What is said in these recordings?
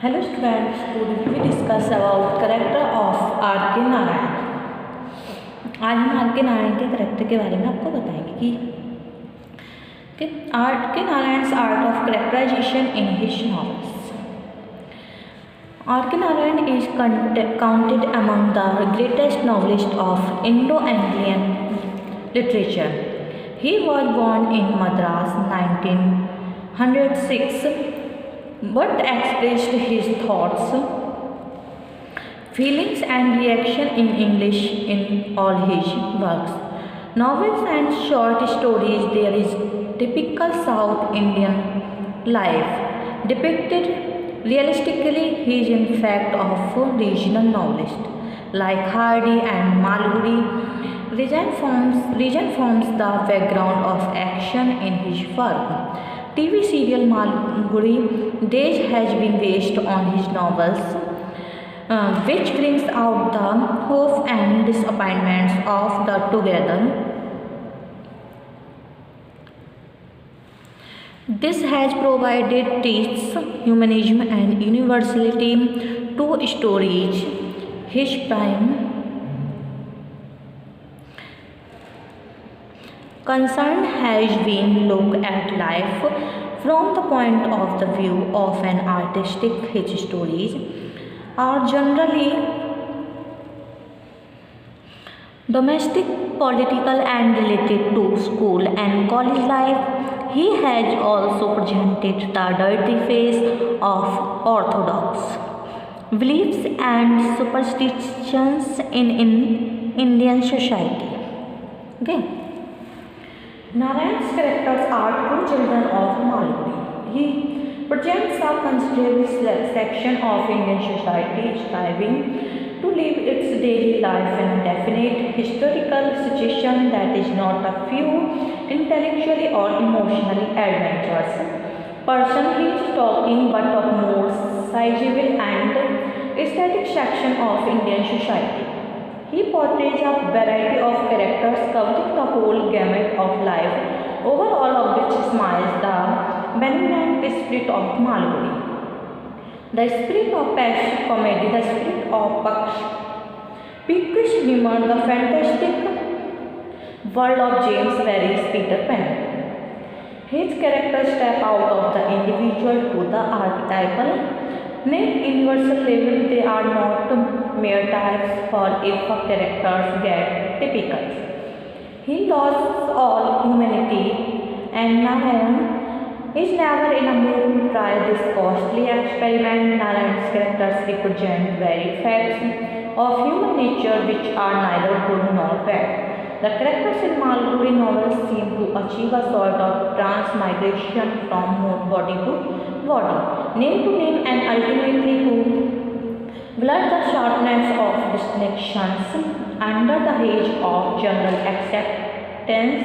Hello students, today we discuss about character of R K Narayan. आज हम are K Narayan के करेक्टर के बारे में आपको बताएंगे कि R K Narayan art of characterization in his novels. R K Narayan is counted among the greatest novelists of Indo-Anglian literature. He was born in Madras 1906 but expressed his thoughts, feelings and reaction in English in all his works. Novels and short stories, there is typical South Indian life depicted realistically. He is in fact of regional novelist like Hardy and Malgudi. Region forms the background of action in his work. TV serial Malgudi Days has been based on his novels, which brings out the hope and disappointments of the together. This has provided teaches humanism and universality to stories. His prime concern has been look at life from the point of the view of an artistic. His stories are generally domestic, political and related to school and college life. He has also presented the dirty face of orthodox beliefs and superstitions in Indian society. Okay. Narayan's characters are true children of Malgudi. He presents a considerable section of Indian society striving to live its daily life in a definite historical situation that is not a few intellectually or emotionally adventurous person. He is talking but a more sizable and aesthetic section of Indian society. He portrays a variety of characters covering the whole gamut of life, over all of which smiles the benevolent spirit of Malgudi. The spirit of passion comedy, the spirit of peakish humor, the fantastic world of James Barrie's Peter Pan. His characters step out of the individual to the archetypal. Named universal level, they are not mere types, for if a characters get typical, he loses all humanity, and Narayan is never in a mood to try this costly experiment. Narayan's characters represent very facts of human nature which are neither good nor bad. The characters in Malgudi novels seem to achieve a sort of transmigration from body to body, name to name, and ultimately to blur the sharpness of distinctions under the hedge of general acceptance.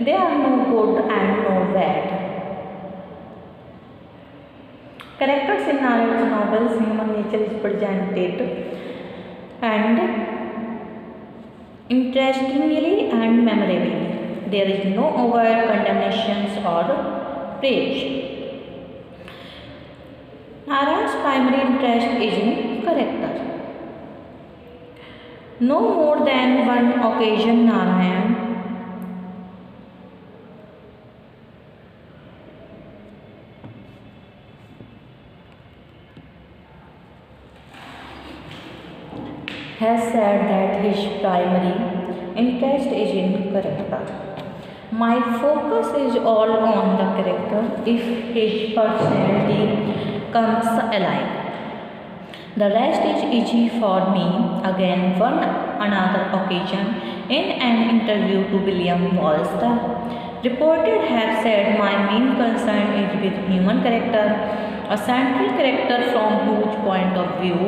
There are no good and no bad. Characters in Narayan's novels, human nature is presented and interestingly and memorably. There is no overt condemnations or praise. Narayan's primary interest is in character. No more than one occasion Narayan has said that his primary interest is in character. My focus is all on the character. If his personality comes alive, the rest is easy for me. Again, one another occasion, in an interview to William Wallace, the reporter has said, my main concern is with human character, a central character from whose point of view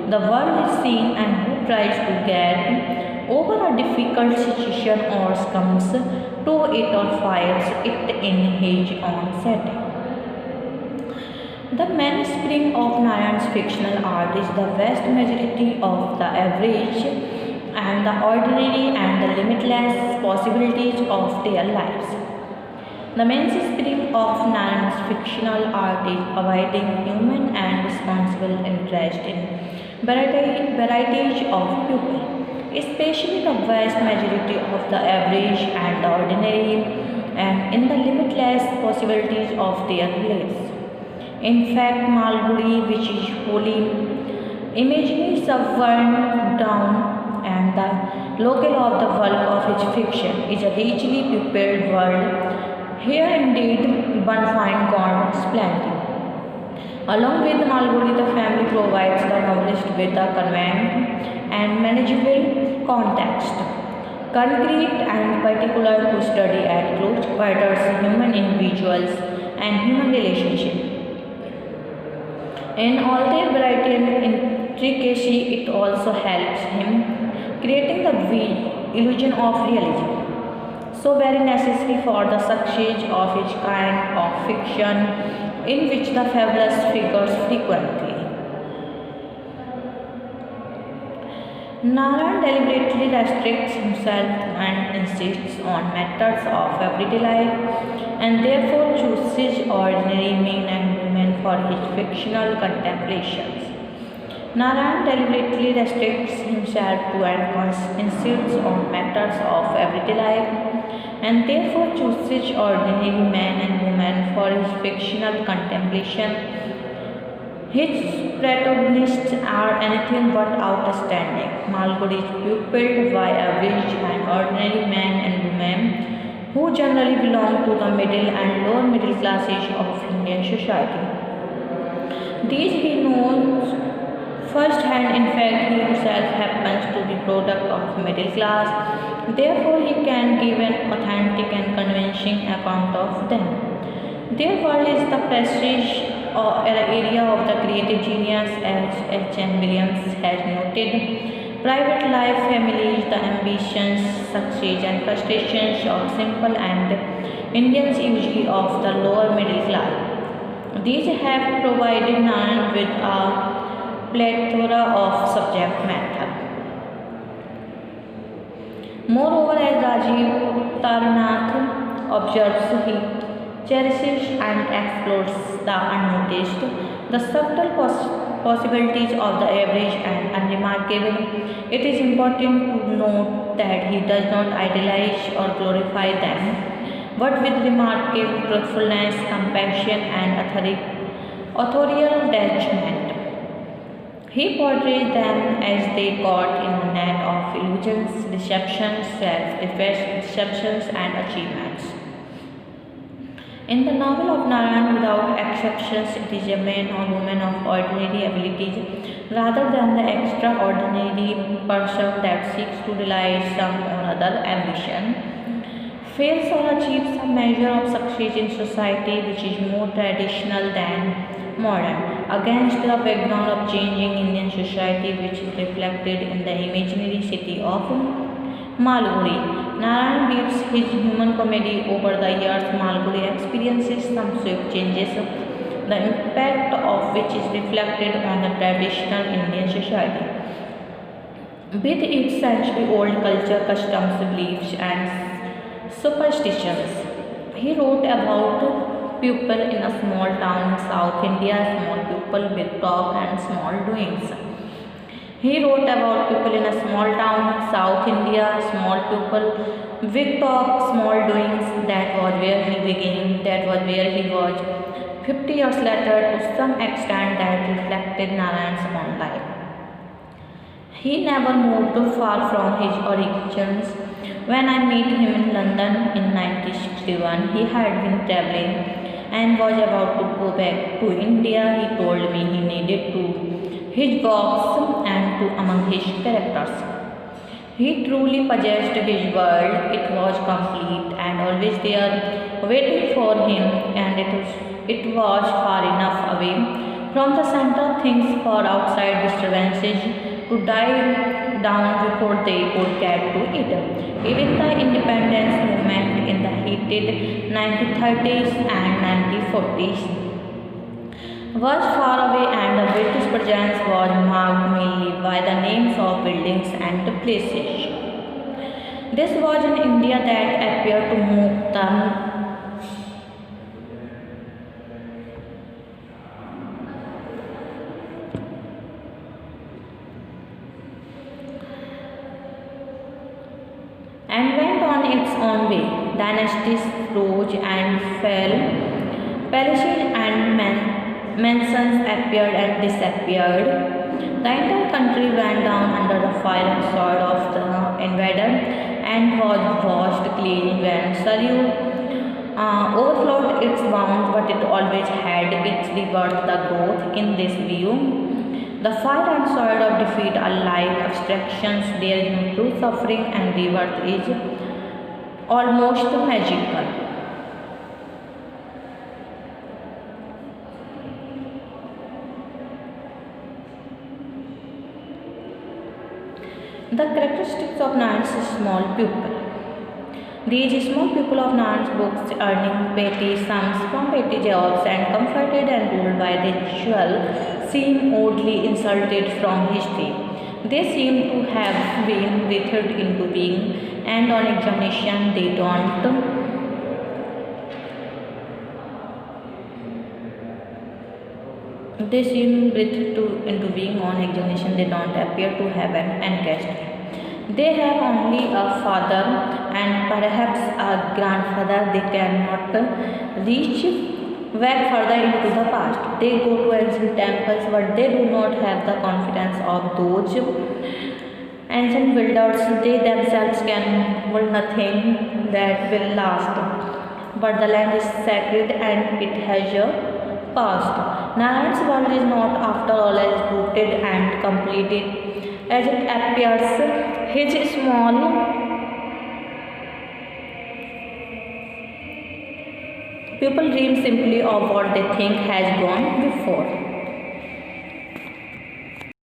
the world is seen and who tries to get over a difficult situation or succumbs to it or fights it in his own setting. The mainspring of Narayan's fictional art is the vast majority of the average and the ordinary and the limitless possibilities of their lives. The main spirit of Narayan's fictional art is abiding human and responsible interest in varieties of people, especially the vast majority of the average and the ordinary, and in the limitless possibilities of their lives. In fact, Malgudi, which is wholly imaginary, subvert down, and the local of the bulk of its fiction is a richly peopled world. Here indeed one finds God's plenty. Along with Malgudi, the family provides the novelist with a convenient and manageable context, concrete and particular to study at close quarters human individuals and human relationships. In all their variety and intricacy, it also helps him creating the illusion of realism, so very necessary for the success of each kind of fiction in which the fabulous figures frequently. Narayan deliberately restricts himself and insists on matters of everyday life, and therefore chooses ordinary men and women for his fictional contemplations. Narayan deliberately restricts himself to and insists on matters of everyday life, and therefore chooses ordinary men and women for his fictional contemplation. His protagonists are anything but outstanding. Malgudi is pupilled by average and ordinary men and women who generally belong to the middle and lower middle classes of Indian society. These he knows first hand. In fact, he himself happens to be product of middle class. Therefore, he can give an authentic and convincing account of them. Their world is the prestige or area of the creative genius, as H.N. Williams has noted. Private life, families, the ambitions, success, and frustrations of simple and Indians, usually of the lower middle class. These have provided Narayan with a plethora of subject matter. Moreover, as Rajiv Tarnath observes, he cherishes and explores the unnoticed, the subtle possibilities of the average and unremarkable. It is important to note that he does not idealize or glorify them, but with remarkable truthfulness, compassion, and authorial judgment. He portrays them as they caught in a net of illusions, deceptions, self-deceptions, and achievements. In the novel of Narayan, without exceptions, it is a man or woman of ordinary abilities rather than the extraordinary person that seeks to realize some or other ambition, fails or achieves some measure of success in society which is more traditional than modern, against the background of changing Indian society which is reflected in the imaginary city of Malgudi. Narayan weaves his human comedy over the years. Malgudi experiences some swift changes, the impact of which is reflected on the traditional Indian society, with its century-old culture, customs, beliefs, and superstitions. He wrote about people in a small town in South India, small people, big talk, and small doings. He wrote about people in a small town, South India, small people, big talk, small doings. That was where he began, that was where he was. 50 years later, to some extent, that reflected Narayan's own life. He never moved too far from his origins. When I met him in London in 1961, he had been traveling and was about to go back to India. He told me he needed to his books and to among his characters. He truly possessed his world. It was complete and always there, waiting for him, and it was far enough away from the center of things for outside disturbances to die down before they could get to it. Even the independence movement in the heated 1930s and 1940s was far away, and the British presence was marked mainly by the names of buildings and places. This was an India that appeared to move the its own way. Dynasties rose and fell, palaces and mansions appeared and disappeared. The entire country went down under the fire and sword of the invader and was washed clean when Salyu overflowed its bounds, but it always had its rebirth, the growth. In this view, the fire and sword of defeat are like abstractions. There is no true suffering, and rebirth is almost magical. The characteristics of Narayan's small pupil. These small people of Narayan's books, earning petty sums from petty jobs and comforted and ruled by ritual, seem oddly insulted from history. They seem to have been withered into being, and on examination they don't. They seem withered into being. On examination they don't appear to have an ancestry. They have only a father and perhaps a grandfather. They cannot reach back further into the past. They go to ancient temples, but they do not have the confidence of those ancient builders. They themselves can build nothing that will last. But the land is sacred and it has a past. Narayan's world is not, after all, as rooted and completed as it appears. His small people dream simply of what they think has gone before.